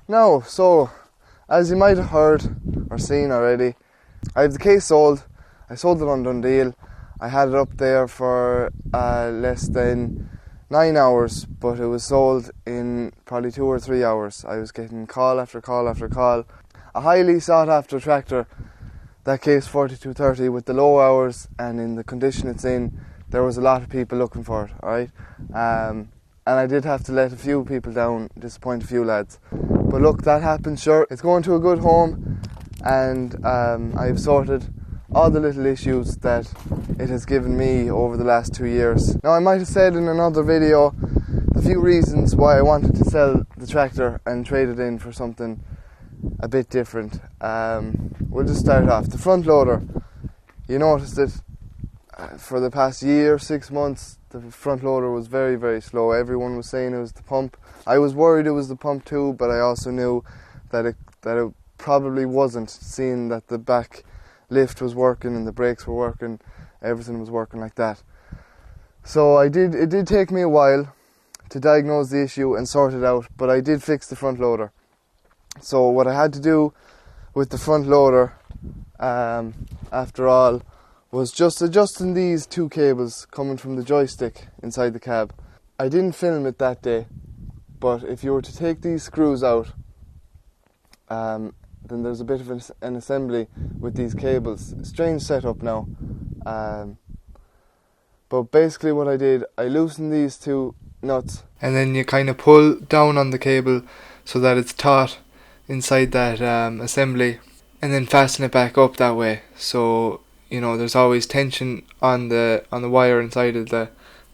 Now, so, as you might have heard or seen already, I have the case sold. I sold it on Dundee. I had it up there for less than 9 hours, but it was sold in probably 2 or 3 hours. I was getting call after call after call. A highly sought after tractor, that case 4230, with the low hours and in the condition it's in, there was a lot of people looking for it, alright? And I did have to let a few people down, disappoint a few lads. But look, that happened, sure. It's going to a good home, and I've sorted all the little issues that it has given me over the last 2 years. Now, I might have said in another video the few reasons why I wanted to sell the tractor and trade it in for something a bit different. We'll just start off. The front loader, you noticed it for the past year, 6 months, the front loader was very, very slow. Everyone was saying it was the pump. I was worried it was the pump too, but I also knew that it probably wasn't, seeing that the back lift was working and the brakes were working, everything was working like that. So it did take me a while to diagnose the issue and sort it out, but I did fix the front loader. So what I had to do with the front loader, after all, was just adjusting these 2 cables coming from the joystick inside the cab. I didn't film it that day, but if you were to take these screws out, then there's a bit of an assembly with these cables. Strange setup now. But basically what I did, I loosened these 2 nuts, and then you kind of pull down on the cable so that it's taut inside that assembly, and then fasten it back up that way. So, you know, there's always tension on the wire inside of the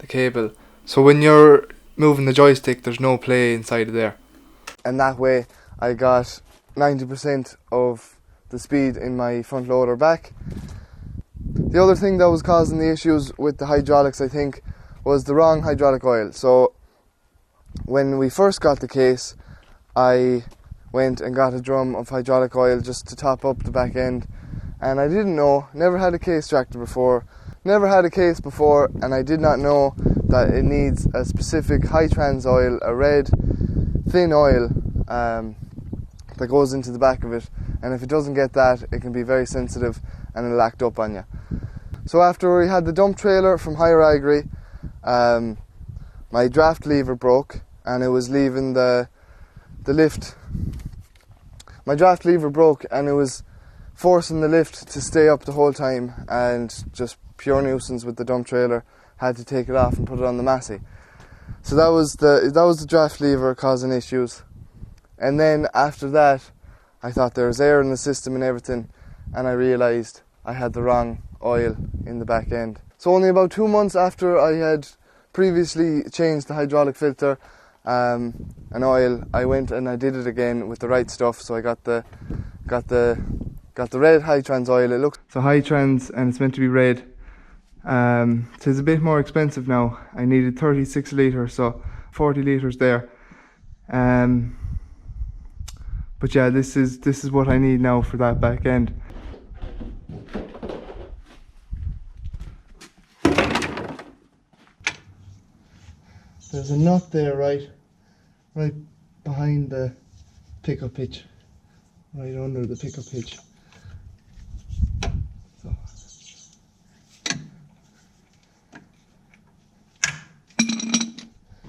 cable. So when you're moving the joystick, there's no play inside of there. And that way I got 90% of the speed in my front loader back. The other thing that was causing the issues with the hydraulics, I think, was the wrong hydraulic oil. So when we first got the case, I went and got a drum of hydraulic oil just to top up the back end, and I didn't know, never had a case tractor before, and I did not know that it needs a specific high trans oil, a red thin oil that goes into the back of it, and if it doesn't get that, it can be very sensitive and it'll act up on you. So after we had the dump trailer from Higher Agri, my draft lever broke and it was leaving the lift. My draft lever broke and it was forcing the lift to stay up the whole time, and just pure nuisance with the dump trailer. Had to take it off and put it on the Massey. So that was the draft lever causing issues. And then after that, I thought there was air in the system and everything, and I realised I had the wrong oil in the back end. So only about 2 months after I had previously changed the hydraulic filter and oil, I went and I did it again with the right stuff. So I got the red high trans oil. It looks so high trans and it's meant to be red. It is a bit more expensive now. I needed 36 litres, so 40 litres there. But yeah, this is what I need now for that back end. There's a nut there right behind the pickup hitch, right under the pickup hitch. So.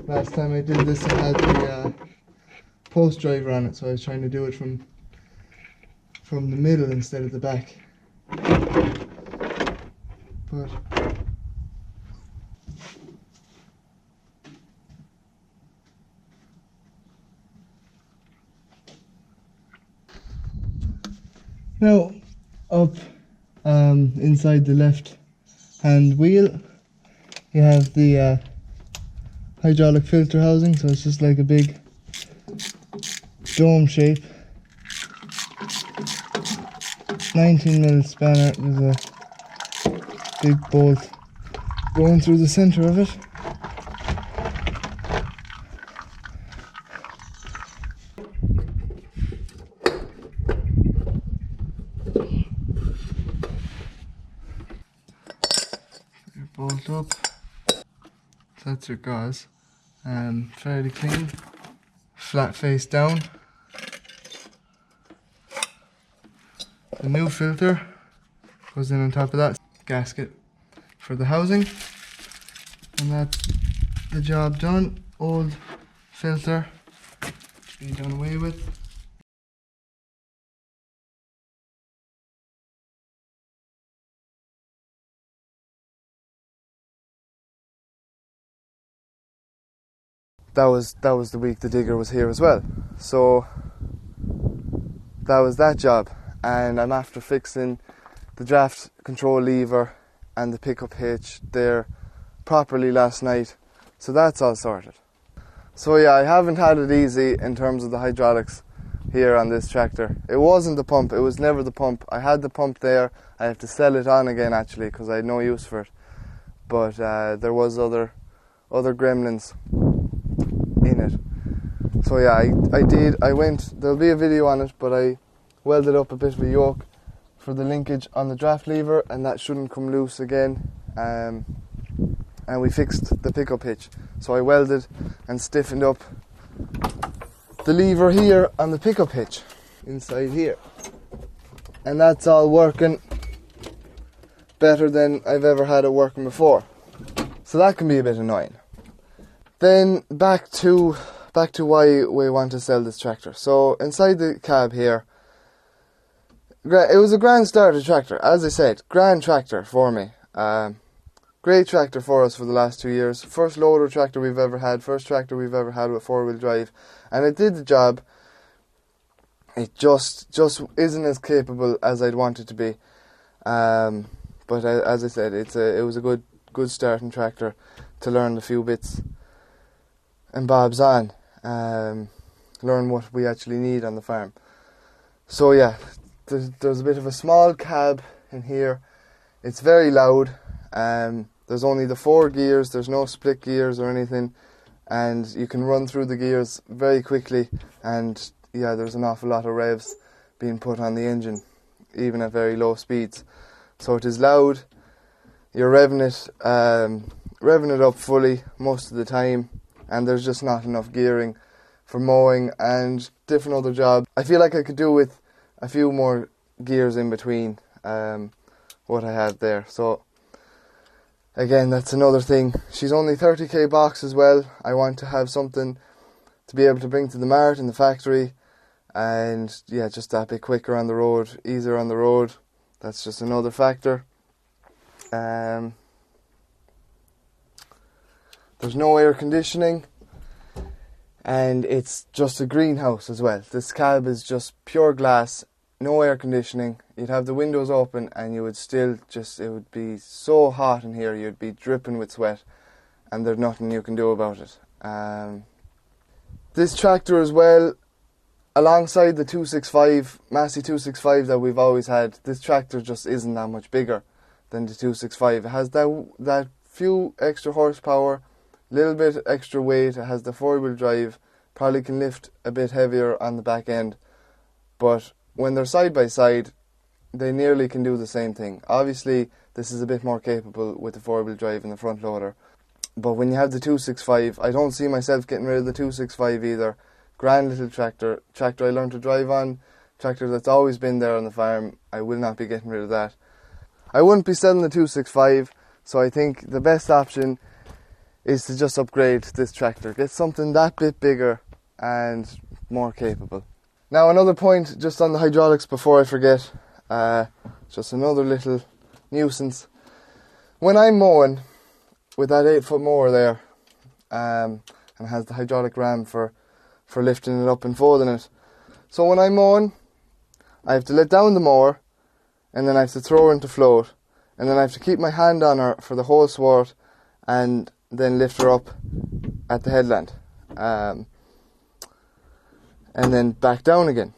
Last time I did this, it had the post driver on it, so I was trying to do it from the middle instead of the back. But now, up inside the left hand wheel, you have the hydraulic filter housing, so it's just like a big dome shape. 19mm spanner, there's a big bolt going through the center of it. Bolt up. That's your gauze. Fairly clean. Flat face down. The new filter goes in on top of that gasket for the housing, and that's the job done. Old filter to be done away with. That was the week the digger was here as well. So that was that job, and I'm after fixing the draft control lever and the pickup hitch there properly last night, so that's all sorted. So yeah, I haven't had it easy in terms of the hydraulics here on this tractor. It wasn't the pump, it was never the pump. I had the pump there, I have to sell it on again actually because I had no use for it, but there was other gremlins in it. So yeah, I went, there'll be a video on it, but I welded up a bit of a yoke for the linkage on the draft lever, and that shouldn't come loose again, and we fixed the pickup hitch. So I welded and stiffened up the lever here on the pickup hitch inside here, and that's all working better than I've ever had it working before, so that can be a bit annoying. Then back to why we want to sell this tractor. So inside the cab here, it was a grand starter tractor, as I said, grand tractor for me. Great tractor for us for the last 2 years. First loader tractor we've ever had, first tractor we've ever had with 4-wheel drive, and it did the job. It just isn't as capable as I'd want it to be. But as I said, it was a good starting tractor to learn a few bits and bobs on, learn what we actually need on the farm. So yeah, there's a bit of a small cab in here. It's very loud. There's only the 4 gears, there's no split gears or anything, and you can run through the gears very quickly, and yeah, there's an awful lot of revs being put on the engine, even at very low speeds. So it is loud. You're revving it up fully most of the time, and there's just not enough gearing for mowing and different other jobs. I feel like I could do with a few more gears in between what I have there. So again, that's another thing. She's only 30k box as well. I want to have something to be able to bring to the mart in the factory, and yeah, just that bit quicker on the road, easier on the road. That's just another factor. There's no air conditioning, and it's just a greenhouse as well. This cab is just pure glass, no air conditioning. You'd have the windows open and you would still it would be so hot in here, you'd be dripping with sweat, and there's nothing you can do about it. This tractor as well, alongside the 265, Massey 265 that we've always had, this tractor just isn't that much bigger than the 265. It has that few extra horsepower, little bit extra weight. It has the 4-wheel drive, probably can lift a bit heavier on the back end, but when they're side by side, they nearly can do the same thing. Obviously, this is a bit more capable with the 4-wheel drive and the front loader, but when you have the 265, I don't see myself getting rid of the 265 either. Grand little tractor I learned to drive on, tractor that's always been there on the farm. I will not be getting rid of that. I wouldn't be selling the 265, so I think the best option is to just upgrade this tractor, get something that bit bigger and more capable. Now another point just on the hydraulics before I forget, just another little nuisance. When I'm mowing with that 8-foot mower there, and it has the hydraulic ram for lifting it up and folding it. So when I'm mowing, I have to let down the mower, and then I have to throw her into float, and then I have to keep my hand on her for the whole swart, and then lift her up at the headland, and then back down again.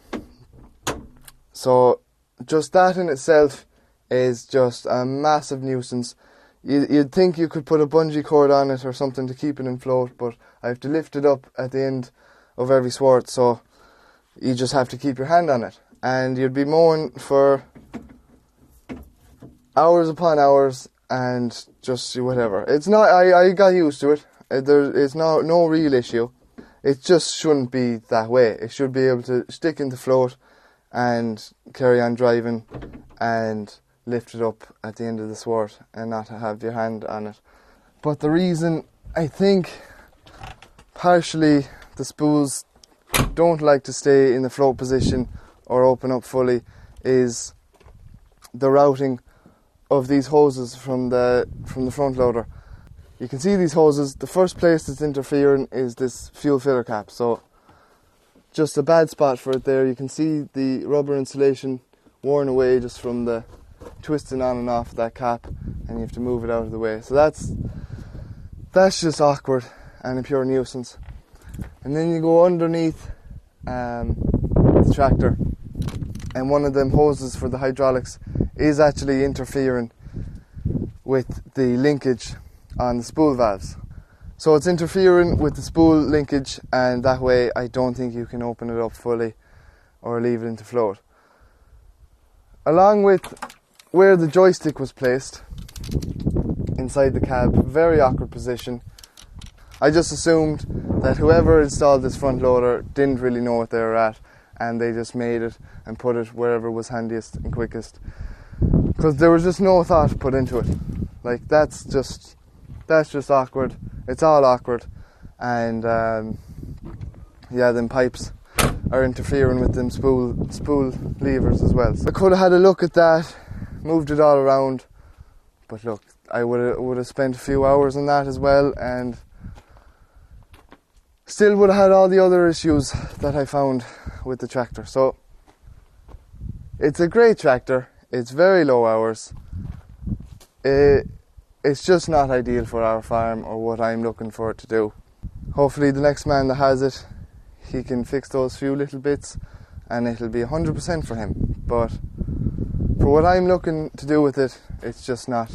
So just that in itself is just a massive nuisance. You'd think you could put a bungee cord on it or something to keep it in float, but I have to lift it up at the end of every swart, so you just have to keep your hand on it, and you'd be mowing for hours upon hours and just whatever. It's not. I got used to it. It's no real issue. It just shouldn't be that way. It should be able to stick into float and carry on driving and lift it up at the end of the sward and not have your hand on it. But the reason, I think, partially the spools don't like to stay in the float position or open up fully is the routing of these hoses from the front loader. You can see these hoses, the first place that's interfering is this fuel filler cap, so just a bad spot for it there. You can see the rubber insulation worn away just from the twisting on and off that cap, and you have to move it out of the way. So that's just awkward and a pure nuisance. And then you go underneath the tractor, and one of them hoses for the hydraulics is actually interfering with the linkage on the spool valves. So it's interfering with the spool linkage, and that way I don't think you can open it up fully or leave it into float. Along with where the joystick was placed inside the cab, very awkward position. I just assumed that whoever installed this front loader didn't really know what they were at, and they just made it and put it wherever was handiest and quickest, because there was just no thought put into it. Like, that's just awkward. It's all awkward, and them pipes are interfering with them spool levers as well. So I could have had a look at that, moved it all around, but look, I would have spent a few hours on that as well, and still would have had all the other issues that I found with the tractor. So it's a great tractor. It's very low hours. It's just not ideal for our farm or what I'm looking for it to do. Hopefully the next man that has it, he can fix those few little bits and it'll be 100% for him. But for what I'm looking to do with it, it's just not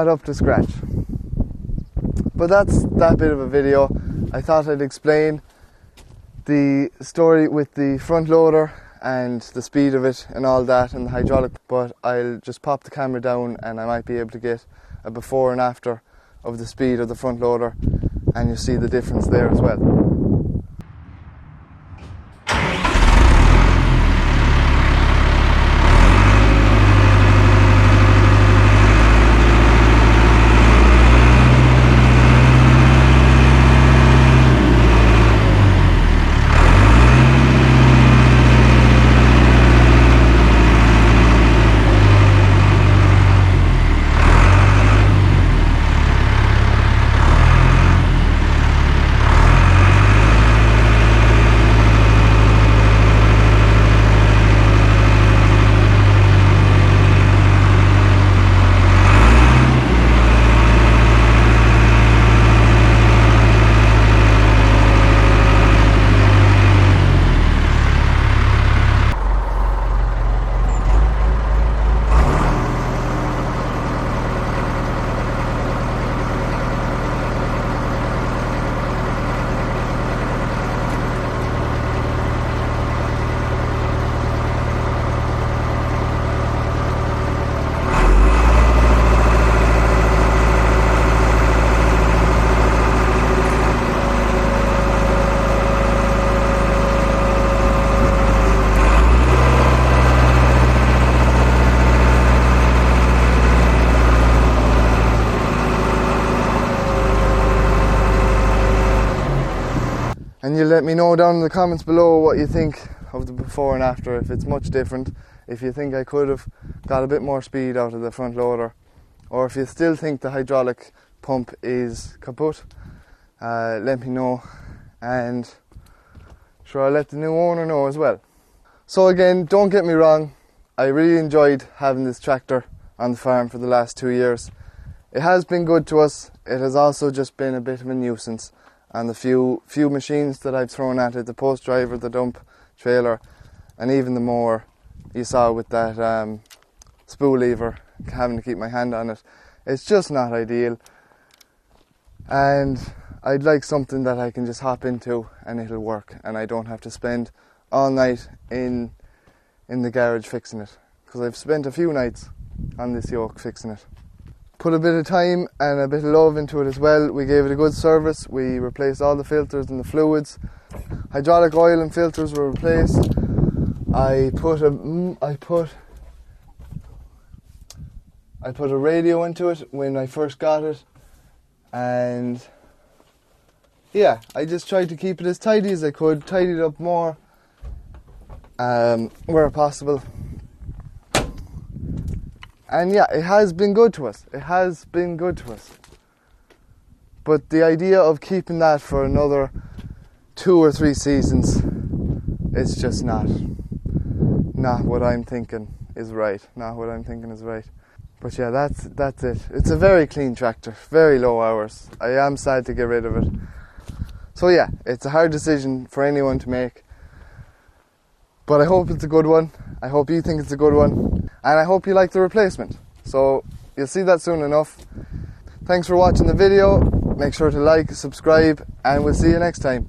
up to scratch. But that's that bit of a video. I thought I'd explain the story with the front loader and the speed of it and all that and the hydraulic, but I'll just pop the camera down and I might be able to get a before and after of the speed of the front loader, and you'll see the difference there as well. And you let me know down in the comments below what you think of the before and after, if it's much different, if you think I could have got a bit more speed out of the front loader, or if you still think the hydraulic pump is kaput. Let me know, and sure, I'll let the new owner know as well. So again, don't get me wrong, I really enjoyed having this tractor on the farm for the last 2 years. It has been good to us. It has also just been a bit of a nuisance. And the few machines that I've thrown at it, the post driver, the dump trailer, and even the mower, you saw with that spool lever, having to keep my hand on it, it's just not ideal. And I'd like something that I can just hop into and it'll work, and I don't have to spend all night in the garage fixing it, because I've spent a few nights on this yoke fixing it. Put a bit of time and a bit of love into it as well. We gave it a good service. We replaced all the filters and the fluids. Hydraulic oil and filters were replaced. I put a radio into it when I first got it, and yeah, I just tried to keep it as tidy as I could, tidy it up more where possible. And yeah, it has been good to us. It has been good to us. But the idea of keeping that for another 2 or 3 seasons, it's just not what I'm thinking is right. Not what I'm thinking is right. But yeah, that's it. It's a very clean tractor, very low hours. I am sad to get rid of it. So yeah, it's a hard decision for anyone to make. But I hope it's a good one. I hope you think it's a good one. And I hope you like the replacement. So you'll see that soon enough. Thanks for watching the video. Make sure to like, subscribe, and we'll see you next time.